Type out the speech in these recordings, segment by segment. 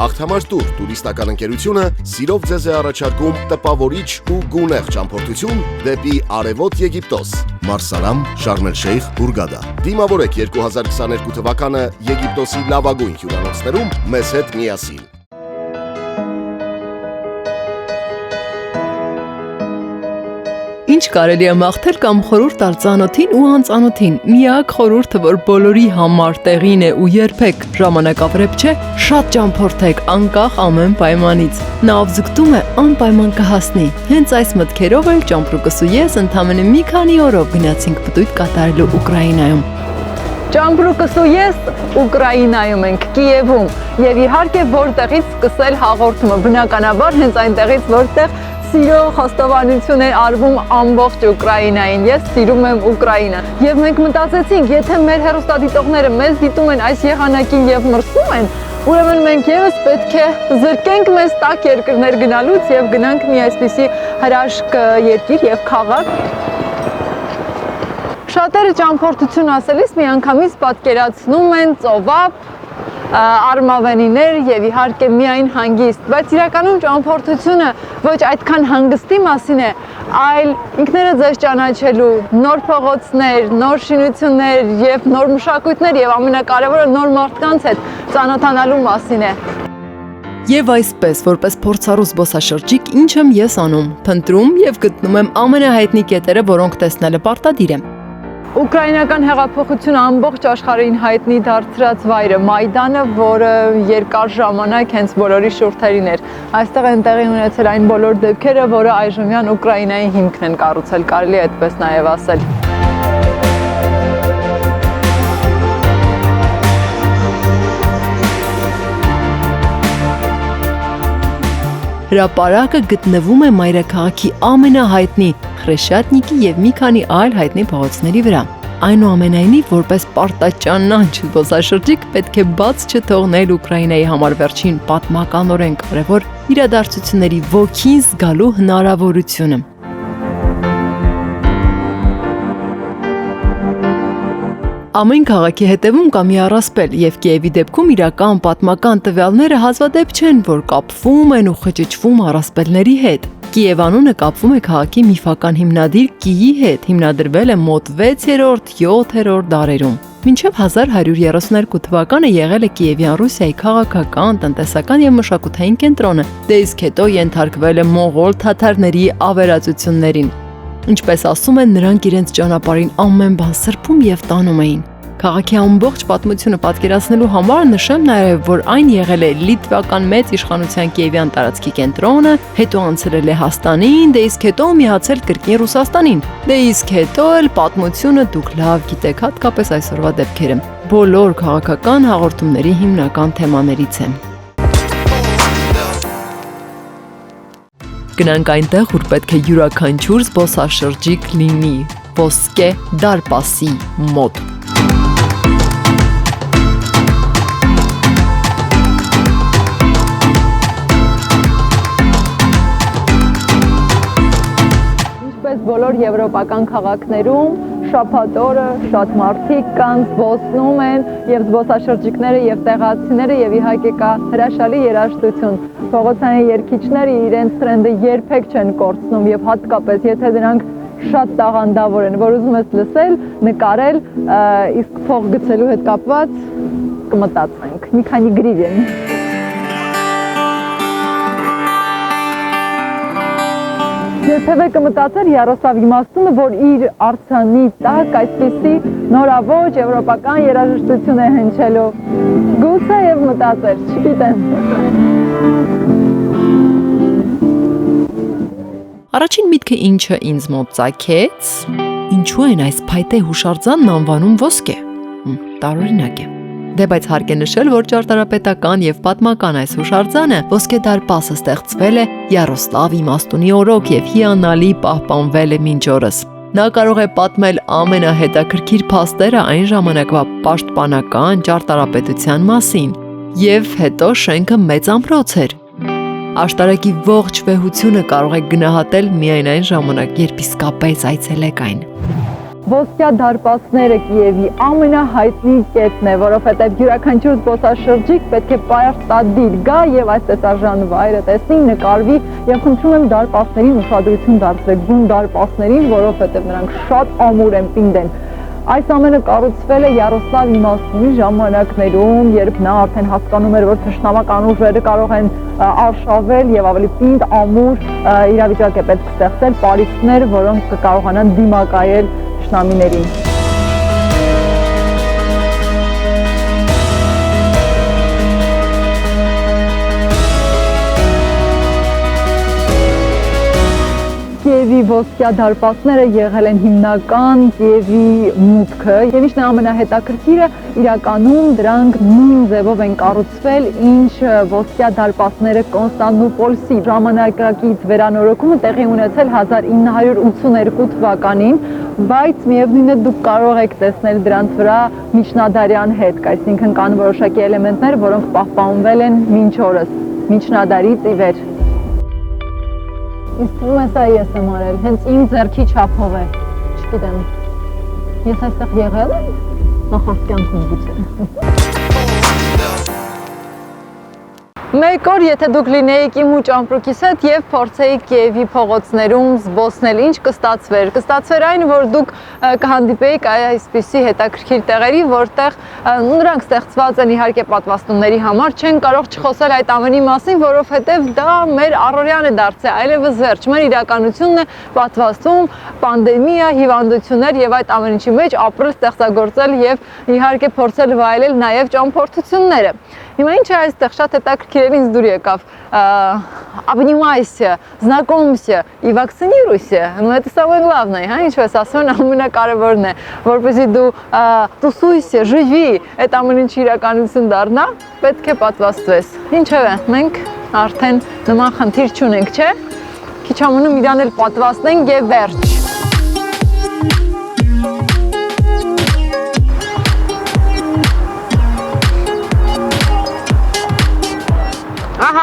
Աղթամարտուր տուրիստական ընկերությունը սիրով ձեզ է առաջարկում տպավորիչ ու գունեղ ճամփորդություն դեպի Արևոտ Եգիպտոս, Մարսալամ, Շարմ էլ-Շեյխ, Հուրգադա։ Դիմավորեք 2022 թվականը Եգիպտոսի լավագույն հյուրանոցներում մեզ հետ միասին։ Ինչ կարելի է մաղթել կամ խորհուրդ տալ ծանոթին ու անծանոթին։ Միակ խորհուրդը, որ բոլորի համար տեղին է ու երբեք ժամանակավրեպ չէ, շատ ճամփորդեք անկախ ամեն պայմանից։ Նա ով ձգտում է, անպայման կհասնի։ Հենց այս մտքերով էլ Ճամփրուկս ու ես ընդամենը մի քանի օրով գնացինք պտույտ կատարելու Ուկրաինայում։ Ճամփրուկս ու ես Ուկրաինայում ենք, Կիևում, եւ իհարկե որտեղից սկսել հաղորդումը, բնականաբար հենց այնտեղից, որտեղ սիրո խոստովանություն է արվում ամբողջ Ուկրաինային։ Ես սիրում եմ Ուկրաինան։ Եվ մենք մտածեցինք, եթե մեր հեռուստադիտողները մեզ դիտում են այս եղանակին եւ մրսում են, ուրեմն մենք եւս պետք է զրկենք մեզ տաք երկրներ գնալուց եւ գնանք մի այսպիսի հրաշք երկիր եւ քաղաք։ Շատերը ճամփորդություն ասելիս միանգամից պատկերացնում են ծովափ, արմավենիներ եւ իհարկե միայն հանգիստ, բայց իրականում ճամփորդությունը ոչ այդքան հանգստի մասին է, այլ ինքները ձեզ ճանաչելու, նոր փողոցներ, նոր շինություններ եւ նոր մշակույթներ եւ ամենակարևորը նոր մարդկանց հետ ծանոթանալու մասին է։ Եվ այսպես, որպես փորձառու զբոսաշրջիկ, ինչ եմ ես անում, փնտրում եւ գտնում եմ ամենահայտնի կետերը, որոնք տեսնելը պարտադիր է։ Ուկրաինական հեղափոխությունը ամբողջ աշխարհին հայտնի դարձրած վայրը Մայդանը, որը երկար ժամանակ հենց բոլորի շուրթերին էր։ Այստեղ են տեղի ունեցել այն բոլոր դեպքերը, որը այժմյան Ուկրաինայի հիմքն են կառուցել, կարելի է այդպես նաև ասել։ Հրապարակը գտնվում է մայրաքաղաքի ամենահայտնի Խրեշատնիկի եւ մի քանի այլ հայտնի փողոցների վրա։ Այնուամենայնիվ, որպես պարտաճանաչ զբոսաշրջիկ պետք է բաց չթողնել Ուկրաինայի համար վերջին պատմականորեն կարևոր իրադարձությունների ոգին զգալու հնարավորությունը։ Ամեն քաղաքի հետևում կա մի առասպել եւ Կիևի դեպքում իրական պատմական տվյալները հազվադեպ չեն, որ կապվում են ու խճճվում առասպելների հետ։ Կիև անունը կապվում է քաղաքի միֆական հիմնադիր Կիի հետ, հիմնադրվել է մոտ 6-7-րդ դարերում։ Մինչև 1132 թվականը եղել է Կիևյան Ռուսիայի քաղաքական, տնտեսական եւ մշակութային կենտրոնը, դե իսկ հետո ենթարկվել է մոնղոլ թաթարների ավերածություններին։ Ինչպես ասում են, նրանք իրենց ճանապարհին ամեն բան սրբում եւ տանում էին։ Քաղաքի ամբողջ պատմությունը պատկերացնելու համար նշեմ նաեւ, որ այն եղել է լիտվական մեծ իշխանության Կիևյան տարածքի կենտրոնը, հետո անցել է Լեհաստանին, դե իսկ հետո միացել կրկին Ռուսաստանին։ Դե իսկ հետո էլ պատմությունը դուք լավ գիտեք, հատկապես այսօրվա դեպքերը։ Բոլոր քաղաքական հաղորդումների հիմնական թեմաներից է։ Գնանք այնտեղ, ուր պետք է յուրաքանչյուր զբոսաշրջիկ լինի, Ոսկե դարպասի մոտ։ Ինչպես բոլոր եվրոպական քաղաքներում, շաբաթ օրը շատ մարդիկ կան, զբոսնում են եւ զբոսաշրջիկները եւ տեղացիները եւ իհարկե կա հրաշալի երաժշտություն։ Փողոցային երգիչները իրենց տրենդը երբեք չեն կորցնում եւ հատկապես եթե դրանք շատ տաղանդավոր են, որ ուզում ես լսել, նկարել, իսկ փող գցելու հետ կապված կմտածենք։ Մի քանի գրիվեն։ Երբևէ կմտածեր Յարոսլավ Իմաստունը, որ իր արձանի տակ այսպիսի նորավոր եվրոպական երաժշտություն է հնչելու։ Գուցե եւ մտածեր, չգիտեմ։ Առաջին միտքը ինչը ինձ մոտ ծագեց, ինչու են այս փայտե հուշարձանն անվանում ոսկե։ Տարօրինակ է։ Դե բայց հարկ է նշել, որ ճարտարապետական եւ պատմական այս հուշարձանը Ոսկե դարպասը ստեղծվել է Յարոսլավ Իմաստունի օրոք եւ հիանալի պահպանվել է մինչ օրս։ Նա կարող է պատմել ամենահետաքրքիր փաստերը այն ժամանակվա պաշտպանական ճարտարապետության մասին։ Եվ հետո շենքը մեծ ամրոց էր։ Աշտարակի ողջ վեհությունը կարող եք գնահատել միայն այն ժամանակ, երբ իսկապես այցելեք այն։ Ոսկյա դարպասները Կիևի ամենահայտնի կետն է, որովհետև յուրաքանչյուր զբոսաշրջիկ պետք է պարտադիր գա եւ այս տեսարժան վայրը տեսնի, նկարվի եւ խնդրում եմ դարպասներին ուշադրություն դարձրեք, բուն դարպասներին, որովհետև նրանք շատ ամուր են, պինդ են։ Այս ամենը կառուցվել է Յարոսլավ Իմաստունի ժամանակներում, երբ նա արդեն հասկանում էր, որ թշնամական ուժերը կարող են արշավել եւ ավելի պինդ ամուր իրավիճակ է պետք ստեղծել, պարիսպներ, որոնք կկարողանան դիմակայել թշնամիներին։ Կիևի ոսկյա դարպասները եղել են հիմնական Կիևի մուտքը եւ ինչն է ամենահետաքրքիրը, իրականում դրանք նույն ձևով են կառուցվել, ինչ ոսկյա դարպասները Կոնստանդնուպոլսի ժամանակակից վերանորոգումը տեղի ունեցել 1982 թվականին, բայց միևնույն է դուք կարող եք տեսնել դրանց վրա միջնադարյան հետք, այսինքն կան որոշակի էլեմենտներ, որոնք պահպանվել են մինչ օրս, միջնադարից ի վեր։ Իսկ թվում է սա ես եմ արել, հենց իմ ձեռքի չափով է, չգիտեմ, ես այստեղ եղել եմ, նախորդ կյանքում գուցե։ Մեկ օր, եթե դուք լինեիք իմ ու ճամպրուկիս հետ եւ փորձեիք Կիևի փողոցներում զբոսնել, ինչ կստացվեր։ Կստացվեր այն, որ դուք կհանդիպեիք այսպիսի հետաքրքիր տեղերի, որտեղ նրանք ստեղծված են իհարկե պատվաստումների համար, չեն կարող չխոսել այդ ամենի մասին, որովհետեւ դա մեր առօրյան է դարձել, այլևս վերջ, մեր իրականությունն է պատվաստում, պանդեմիա, հիվանդություններ եւ այդ ամեն ինչի մեջ ապրել, ստեղծագործել եւ իհարկե փորձել վայելել նաեւ ճամփորդությունները։ Հիմա ինչ է այստեղ շատ հետաքրքիր էր, ինձ դուր եկավ, обнимайся, знакомься и вакцинируйся, ну это самое главное, ինչպես ասում են, ամենակարևորն է, որպեսզի դու տուսույся, живи, այդ ամեն ինչ իրականություն դառնա, պետք է պատվաստվես։ Ինչևէ, մենք արդեն նման խնդիր չունենք, չէ՞։ Քիչ ամունում իրան էլ պատվաստենք եւ վերջ։ Ահա,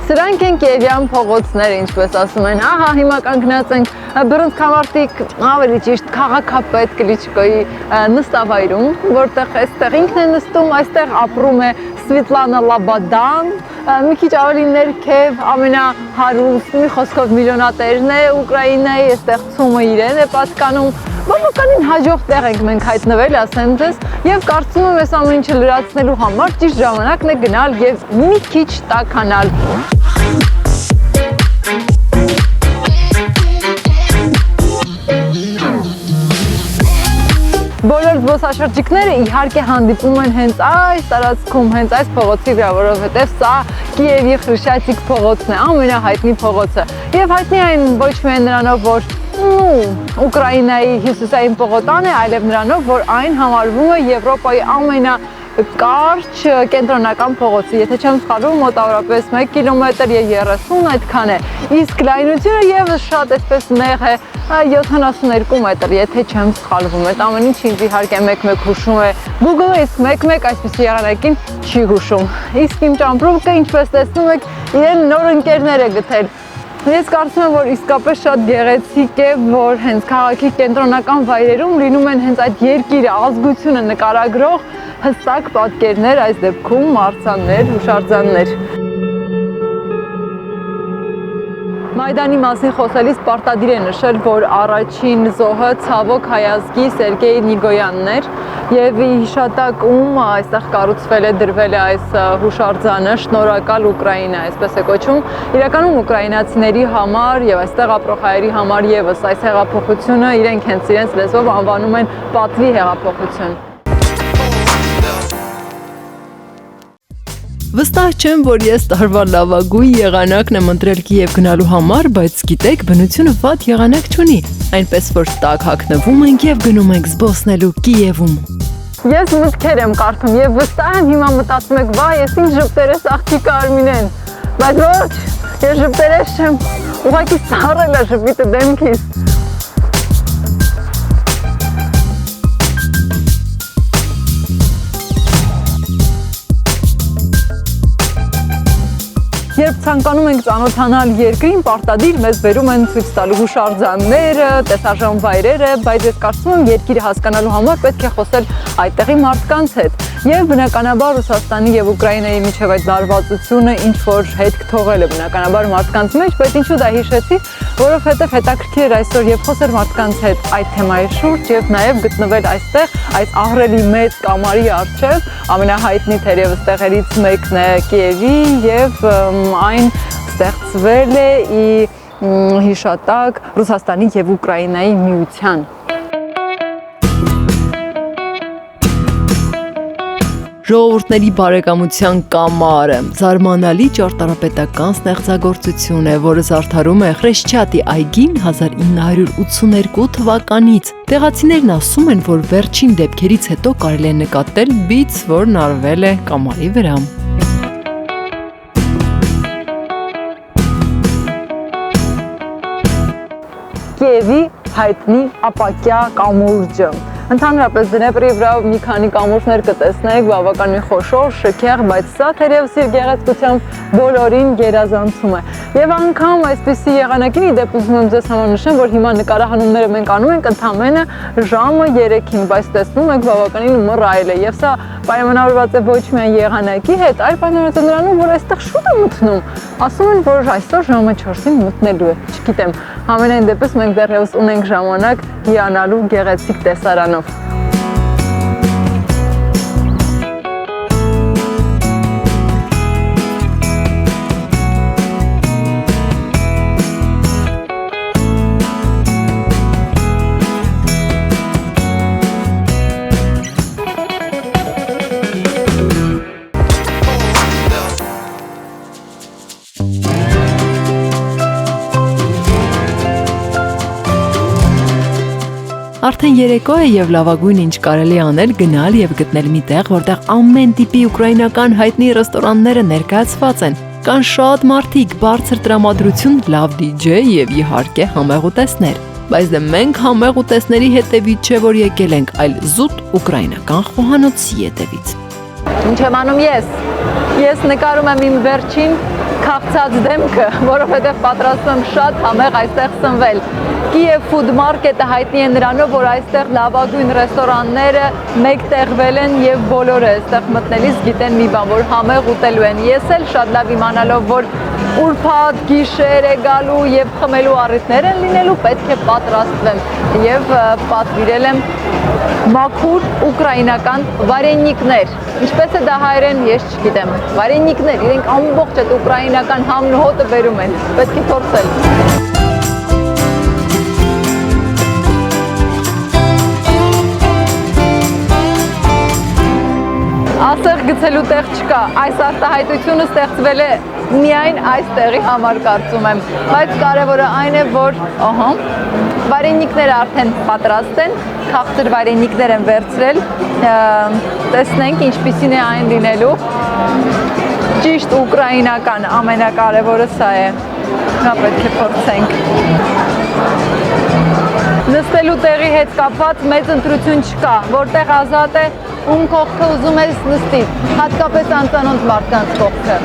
սրանք են Կիևյան փողոցները, ինչպես ասում են, ահա հիմա կանգնած ենք բռնցքամարտիկ, ավելի ճիշտ քաղաքապետ Կլիչկոյի նստավայրում, որտեղ այստեղ ինքն է նստում, այստեղ ապրում է Սվետլանա Լաբադան, մի քիչ ավելի ներքև ամենահարուստ, մի խոսքով միլիոնատերն է Ուկրաինայի, այստեղ իրեն է պատկանում, բավականին հաջող տեղ ենք մենք հայտնվել, ասեմ ձեզ, եւ կարծում եմ այս ամեն ինչը լրացնելու համար ճիշտ ժամանակն է գնալ եւ մի քիչ տաքանալ։ Բոլոր զբոսաշրջիկները իհարկե հանդիպում են հենց այս տարածքում, հենց այս փողոցի վրա, որովհետև սա Կիևի Խրշատիկ փողոցն է, ամենահայտնի փողոցը։ Եվ հայտնի այն ոչ միայն նրանով, որ Ուկրաինայի հյուսիսային պողոտան է, այլև նրանով, որ այն համարվում է Եվրոպայի ամենակարճ կենտրոնական փողոցը, եթե չեմ սխալվում, մոտավորապես 1 կիլոմետր եւ 30 այդքան է, իսկ լայնությունը եւս շատ այսպես նեղ է, 72 մետր, եթե չեմ սխալվում, այդ ամեն ինչ ինձ իհարկե մեկ-մեկ հուշում է Google-ը, իսկ մեկ-մեկ այսպիսի եղանակին չի հուշում։ Իսկ իմ ճամպրուկը, ինչպես տեսնում եք, իրեն նոր ընկերներ է գտել։ Ես կարծում եմ, որ իսկապես շատ գեղեցիկ է, որ հենց քաղաքի կենտրոնական վայրերում լինում են հենց այդ երկիրը, ազգությունը նկարագրող հստակ պատկերներ, այս դեպքում մարտաններ, հուշարձաններ։ Մայդանի մասին խոսելիս պարտադիր է նշել, որ առաջին զոհը ցավոք հայազգի Սերգեյ Նիգոյանն էր եւ հիշատակում այստեղ կառուցվել է, դրվել է այս հուշարձանը Շնորհակալ Ուկրաինա, այսպես է կոչվում։ Իրականում ուկրաինացիների համար եւ այստեղ ապրող հայերի համար եւս այս հեղափոխությունը իրենք հենց իրենց լեզվով անվանում են պատվի հեղափոխություն։ Վստահ չեմ, որ ես տարվա լավագույն եղանակն եմ ընտրել Կիև գնալու համար, բայց գիտեք, բնությունը վատ եղանակ չունի, այնպես որ տակ հագնվում ենք եւ գնում ենք զբոսնելու Կիևում։ Ես մտքեր եմ կարդում եւ վստահ եմ հիմա մտածում եք, վայ, ես ինչ ժպտերես աղջիկը Արմինեն, բայց ոչ, ես ժպտերես չեմ, ուղղակի սառել է ժպիտը դեմքիս։ Երբ ցանկանում ենք ծանոթանալ երկրին, պարտադիր մեզ բերում են ցույց տալու հուշարձանները, տեսարժան վայրերը, բայց ես կարծում եմ երկիրը հասկանալու համար պետք է խոսել այդտեղի մարդկանց հետ։ Եվ բնականաբար Ռուսաստանի եւ Ուկրաինայի միջև այդ լարվածությունը ինչ որ հետք թողել է բնականաբար մարդկանց մեջ, բայց ինչու դա հիշեցի, որովհետեւ հետաքրքիր էր այսօր եւ խոսել մարդկանց հետ այդ թեմայի շուրջ եւ նաեւ գտնվել այստեղ այս ահռելի մեծ կամարի առջեւ, ամենահայտնի թերևս տեղերից մեկն է Կիևի եւ այն ստեղծվել է հիշատակ Ռուսաստանի եւ Ուկրաինայի միության։ Ժողովուրդների բարեկամության կամարը զարմանալի ճարտարապետական ստեղծագործություն է, որը զարդարում է Խրեշչատի այգին 1982 թվականից։ Տեղացիներն ասում են, որ վերջին դեպքերից հետո կարելի է նկատել բիծ, որն արվել է կամարի վրա։ Կիևի հայտնի ապակյա կամուրջը։ Ընդհանրապես Դնեպրի վրա մի քանի կամուրջներ կտեսնեք, բավական մի խոշոր, շքեղ, բայց սա թերևս իր գեղեցկությամբ բոլորին գերազանցում է։ Եվ անգամ այսպիսի եղանակին իդեպ ուզում եմ ձեզ համար նշեմ, որ հիմա նկարահանումները մենք անում ենք ընդամենը ժամը 3-ին, բայց տեսնում եք բավականին մռայլ է։ Եվ սա պայմանավորված է ոչ միայն եղանակի հետ, այլ պայմանավորված է նրանով, որ այստեղ շուտ է մթնում։ Ասում են, որ այսօր ժամը 4-ին մտնելու է։ Չգիտեմ, համենայն դեպս մենք դեռևս ունենք ժամանակ հիանալու գեղեցիկ տեսարանով։ Արդեն երեկո է եւ լավագույն ինչ կարելի անել գնալ եւ գտնել մի տեղ, որտեղ ամեն տիպի ուկրաինական հայտնի ռեստորանները ներկայացված են։ Կան շատ մարդիկ, բարձր տրամադրություն, լավ DJ եւ իհարկե համեղ ուտեստներ։ Բայց դե մենք համեղ ուտեստների հետևից չէ որ եկել ենք, այլ զուտ ուկրաինական խոհանոցի հետևից։ Ինչ եմ անում ես։ Ես նկարում եմ իմ վերջին քաղցած դեմքը, որովհետև պատրաստում եմ շատ համեղ այստեղ սնվել։ Kyiv Food Market-ը հայտնի է նրանով, որ այստեղ լավագույն ռեստորանները մեկտեղվել են եւ բոլորը այստեղ մտնելիս գիտեն մի բան, որ համեղ ուտելու են։ Ես էլ շատ լավ իմանալով, որ ուրբաթ գիշեր է գալու եւ խմելու առիթներ են լինելու, պետք է պատրաստվեմ եւ պատվիրել եմ մաքուր ուկրաինական վարենիկներ։ Ինչպես է դա հայերեն, ես չգիտեմ։ Վարենիկներ, իրենք ամբողջ այդ ուկրաինական համն ու հոտը բերում են։ Պետք է փորձել։ Ասեղ գցելու տեղ չկա, այս արտահայտությունը ստեղծվել է միայն այս տեղի համար կարծում եմ, բայց կարևորը այն է, որ վարենիկները արդեն պատրաստ են, քաղցր վարենիկներ են վերցրել, տեսնենք ինչպիսին է այն լինելու, ճիշտ ուկրաինական, ամենակարևորը սա է, նա պետք է փորձենք։ Նստելու տեղի հետ կապված մեծ ընտրություն չկա, որտեղ ազատ է ում կողքը ուզում ես նստի, հատկապես անծանոթ մարդկանց կողքը։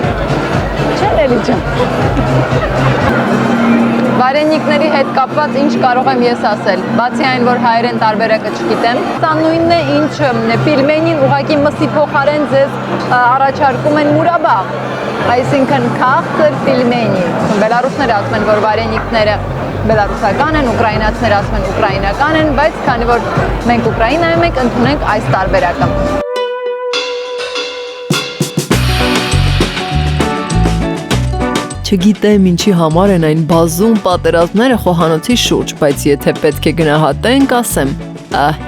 Չեն էլի ջան։ Վարենիկների հետ կապված ինչ կարող եմ ես ասել, բացի այն, որ հայերեն տարբերակը չգիտեմ, սա նույնն է, ինչ պիլմենին ուղղակի մսի փոխարեն ձեզ առաջարկում են մուրաբաղ, այսինքն քաղցր պիլմենի։ Բելարուսները ասում են, որ վարենիկները բելարուսական են, ուկրաինացիները ասում են ուկրաինական են, բայց քանի որ մենք Ուկրաինայում ենք, ընդունենք այս տարբերակը։ Չգիտեմ ինչի համար են այն բազում պատերազմները խոհանոցի շուրջ, բայց եթե պետք է գնահատենք, ասեմ,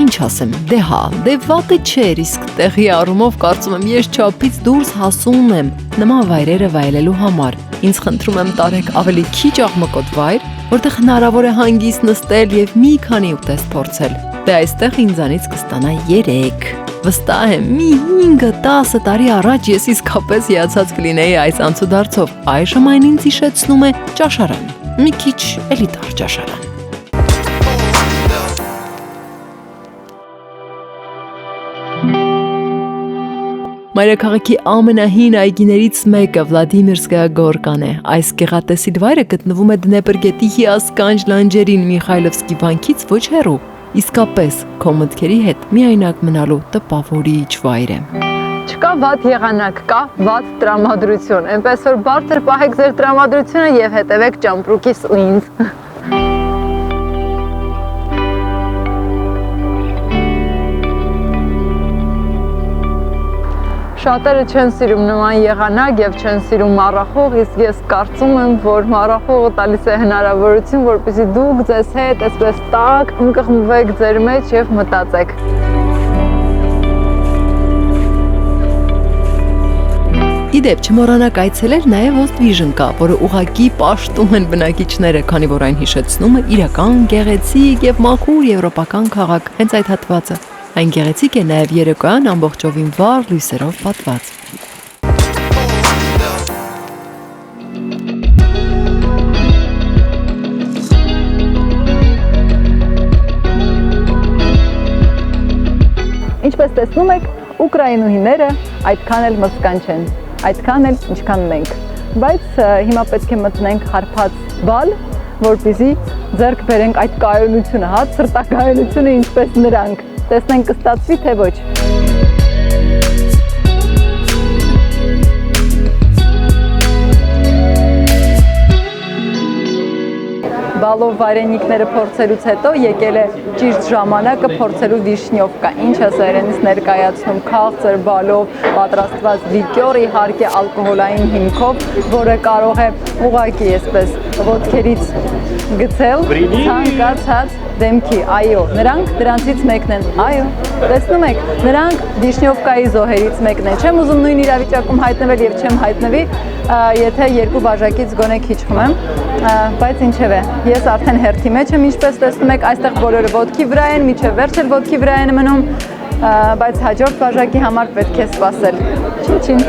ինչ ասեմ, դե վատը չէր, իսկ տեղի առումով կարծում եմ ես չափից դուրս հասուն եմ նման վայրերը վայելելու համար։ Ինձ խնդրում եմ տարեք ավելի քիչ աղմկոտ վայր, որտեղ հնարավոր է հանգիստ նստել եւ մի քանի ուտեստ փորձել։ Դե այստեղ ինձանից կստանա 3։ Վստահ եմ, մի 5-10 տարի առաջ ես իսկապես հիացած կլինեի այս անցուդարձով։ Այժմ այն ինձ հիշեցնում է ճաշարան, մի քիչ էլիտար ճաշարան։ Մայրաքաղաքի ամենահին այգիներից մեկը Վլադիմիրսկայա Գորկան է։ Այս գեղատեսիլ վայրը գտնվում է Դնեպր գետի հիասքանչ լանջերին Միխայլովսկի վանքից ոչ հեռու։ Իսկապես, քո մտքերի հետ միայնակ մնալու տպավորիչ վայր է։ Չկա վատ եղանակ, կա վատ տրամադրություն։ Այնպես որ բարձր պահեք ձեր տրամադրությունը եւ հետևեք ճամպրուկիս ու ինձ։ Շատերը չեն սիրում նման եղանակ եւ չեն սիրում մառախուղ, իսկ ես կարծում եմ, որ մառախուղը տալիս է հնարավորություն, որպեսզի դուք ձեզ հետ այսպես տակ ընկղմվեք ձեր մեջ եւ մտածեք։ Իդեպ չմոռանաք այցելել նաև Host Vision կա, որը ուղղակի պաշտում են բնակիչները, քանի որ այն հիշեցնում է իրական գեղեցիկ եւ մաքուր եվրոպական քաղաք, հենց այդ հատվածը։ Այն գեղեցիկ է նաև երեկոյան ամբողջովին վառ լույսերով պատված։ Ինչպես տեսնում եք, ուկրաինուհիները այդքան էլ մսկան չեն, այդքան էլ ինչքան մենք։ Բայց հիմա պետք է մտնենք հարբած բալ, որպեսզի ձեռք բերենք այդ կայունությունը, սրտակայունությունը ինչպես նրանք։ Տեսնենք կստացվի թե ոչ։ Բալով վարենիկները փորձելուց հետո եկել է ճիշտ ժամանակը փորձելու վիշնյովկա, ինչը սերենից ներկայացնում քաղցր բալով պատրաստված լիկյոր, իհարկե ալկոհոլային հիմքով, որը կարող է ուղղակի այսպես ոտքերից գցել ցանկացած դեմքի, այո, նրանք դրանցից մեկն են, այո, տեսնում եք, նրանք վիշնյովկայի զոհերից մեկն են, չեմ ուզում նույն իրավիճակում հայտնվել եւ չեմ հայտնվի, եթե երկու բաժակից գոնե քիչ խմեմ, բայց ինչևէ, ես արդեն հերթի մեջ եմ, ինչպես տեսնում եք, այստեղ բոլորը ոտքի վրա են, միջև վերջ էլ ոտքի վրա են մնում, բայց հաջորդ բաժակի համար պետք է սպասել, չին։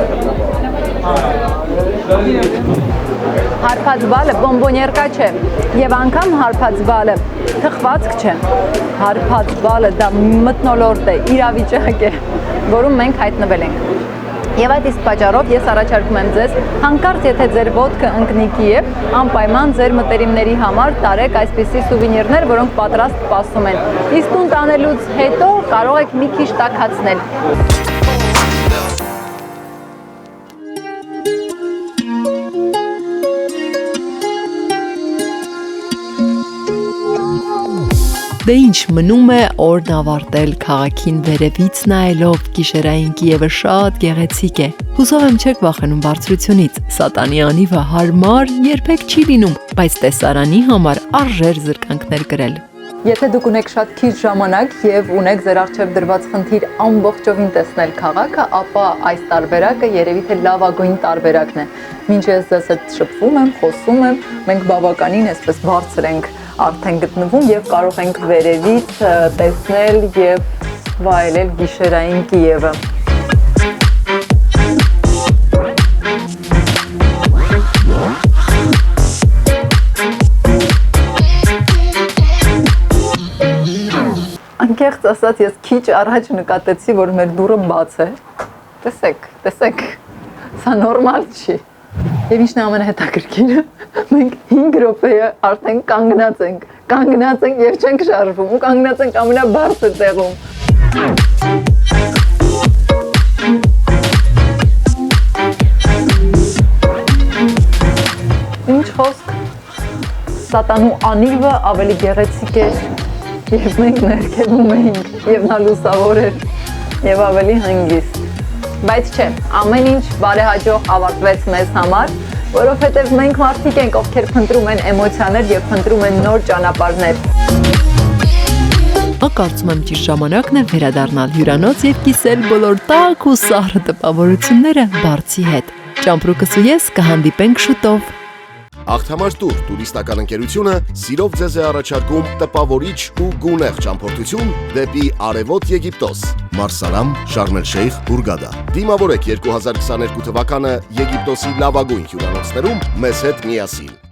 Հարբած բալը բոմբոնյերկա չէ եւ անգամ հարբած բալը թխվածք չէ։ Հարբած բալը դա մթնոլորտ է, իրավիճակ է, որում մենք հայտնվել ենք։ Եվ այդ իսկ պատճառով ես առաջարկում եմ ձեզ, հանկարծ եթե ձեր ոտքը ընկնիկի է, անպայման ձեր մտերիմների համար տարեք այսպիսի սուվենիրներ, որոնք պատրաստ սպասում են։ Իսկ տուն տանելուց հետո կարող եք մի քիչ տաքացնել։ Դե ինչ մնում է օրն ավարտել քաղաքին վերևից նայելով, գիշերային Կիևը շատ գեղեցիկ է։ Հուսով եմ չեք վախենում բարձրությունից, սատանի անիվը հարմար երբեք չի լինում, բայց տեսարանի համար արժեր զրկանքներ կրել։ Եթե դուք ունեք շատ քիչ ժամանակ եւ ունեք ձեր առջև դրված խնդիր ամբողջովին տեսնել քաղաքը, ապա այս տարբերակը երևի թե լավագույն տարբերակն է։ Մինչ ես ձեզ հետ շփվում եմ, խոսում եմ, մենք բավականին այսպես բարձր ենք արդեն գտնվում եւ կարող ենք վերևից տեսնել եւ վայելել գիշերային Կիևը։ Անկեղծ ասած, ես քիչ առաջ նկատեցի, որ մեր դուռը բաց է։ Տեսեք, սա նորմալ չի։ Եվ ինչն է ամենահետաքրքիրը, մենք 5 րոպե արդեն կանգնած ենք եւ չենք շարժվում ու կանգնած ենք ամենաբարձր տեղում։ Ինչ խոսք, սատանու անիվը ավելի գեղեցիկ էր եւ մենք ներքևում էինք եւ նա լուսավոր էր եւ ավելի հանգիստ։ Բայց չէ, ամեն ինչ բարեհաջող ավարտվեց մեզ համար, որովհետև մենք մարդիկ ենք, ովքեր փնտրում են էմոցիաներ եւ փնտրում են նոր ճանապարհներ։ Կարծում եմ ճիշտ ժամանակն է վերադառնալ հյուրանոց եւ կիսել բոլոր տաք ու սառը տպավորությունները բարձի հետ։ Ճամպրուկս ու ես կհանդիպենք շուտով։ Աղթամար տուր տուրիստական ընկերությունը սիրով ձեզ է առաջարկում տպավորիչ ու գունեղ ճամփորդություն դեպի Արևոտ Եգիպտոս, Մարսալամ, Շարմ էլ-Շեյխ, Հուրգադա։ Դիմավորեք 2022 թվականը Եգիպտոսի լավագույն հյուրանոցներում մեզ հետ միասին։